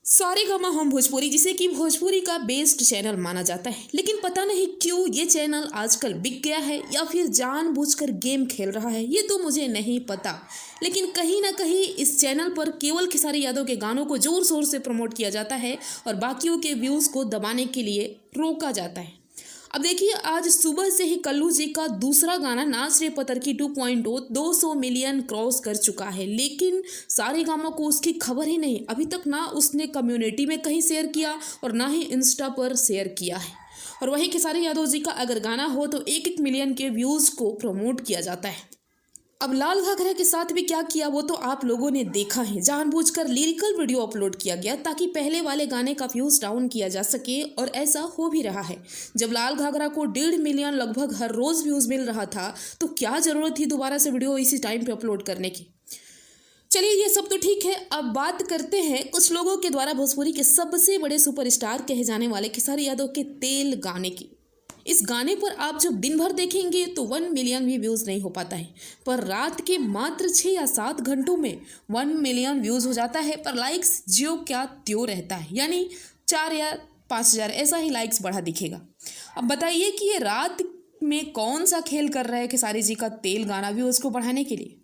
सारेगामा हम भोजपुरी, जिसे कि भोजपुरी का बेस्ट चैनल माना जाता है, लेकिन पता नहीं क्यों ये चैनल आजकल बिक गया है या फिर जानबूझकर गेम खेल रहा है, ये तो मुझे नहीं पता। लेकिन कहीं ना कहीं इस चैनल पर केवल खेसारी यादव के गानों को जोर शोर से प्रमोट किया जाता है और बाकियों के व्यूज़ को दबाने के लिए रोका जाता है। अब देखिए, आज सुबह से ही कल्लू जी का दूसरा गाना नाच रे पतर की 2.0 200 मिलियन क्रॉस कर चुका है, लेकिन सारेगामा को उसकी खबर ही नहीं। अभी तक ना उसने कम्युनिटी में कहीं शेयर किया और ना ही इंस्टा पर शेयर किया है। और वहीं खेसारी यादव जी का अगर गाना हो तो 1-1 मिलियन के व्यूज़ को प्रमोट किया जाता है। अब लाल घाघरा के साथ भी क्या किया वो तो आप लोगों ने देखा है। जानबूझकर लिरिकल वीडियो अपलोड किया गया ताकि पहले वाले गाने का व्यूज डाउन किया जा सके, और ऐसा हो भी रहा है। जब लाल घाघरा को 1.5 मिलियन लगभग हर रोज व्यूज मिल रहा था तो क्या जरूरत थी दोबारा से वीडियो इसी टाइम पे अपलोड करने की। चलिए, ये सब तो ठीक है। अब बात करते हैं कुछ लोगों के द्वारा भोजपुरी के सबसे बड़े सुपरस्टार कहे जाने वाले खेसारी यादव के तेल गाने की। इस गाने पर आप जब दिन भर देखेंगे तो 1 मिलियन भी व्यूज़ नहीं हो पाता है, पर रात के मात्र 6 या 7 घंटों में 1 मिलियन व्यूज़ हो जाता है। पर लाइक्स ज्यों क्या त्यों रहता है, यानी 4 या 5,000 ऐसा ही लाइक्स बढ़ा दिखेगा। अब बताइए कि ये रात में कौन सा खेल कर रहा है खेसारी जी का तेल गाना व्यूज़ को बढ़ाने के लिए।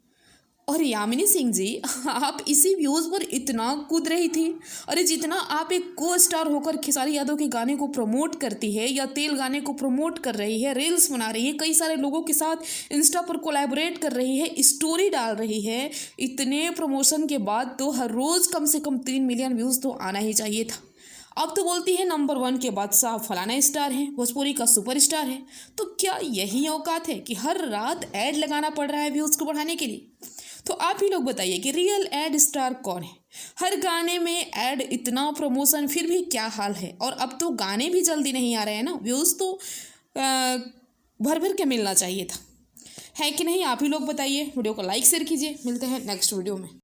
और यामिनी सिंह जी, आप इसी व्यूज़ पर इतना कूद रही थी। अरे, जितना आप एक को स्टार होकर खेसारी यादव के गाने को प्रमोट करती है या तेल गाने को प्रमोट कर रही है, रील्स बना रही है, कई सारे लोगों के साथ इंस्टा पर कोलैबोरेट कर रही है, स्टोरी डाल रही है, इतने प्रमोशन के बाद तो हर रोज़ कम से कम 3 मिलियन व्यूज़ तो आना ही चाहिए था। अब तो बोलती है नंबर 1 के बादशाह फलाना स्टार है, भोजपुरी का सुपरस्टार है। तो क्या यही औकात है कि हर रात ऐड लगाना पड़ रहा है व्यूज़ को बढ़ाने के लिए? तो आप ही लोग बताइए कि रियल एड स्टार कौन है। हर गाने में ऐड, इतना प्रमोशन, फिर भी क्या हाल है। और अब तो गाने भी जल्दी नहीं आ रहे हैं ना, व्यूज़ तो भर भर के मिलना चाहिए था, है कि नहीं? आप ही लोग बताइए। वीडियो को लाइक शेयर कीजिए। मिलते हैं नेक्स्ट वीडियो में।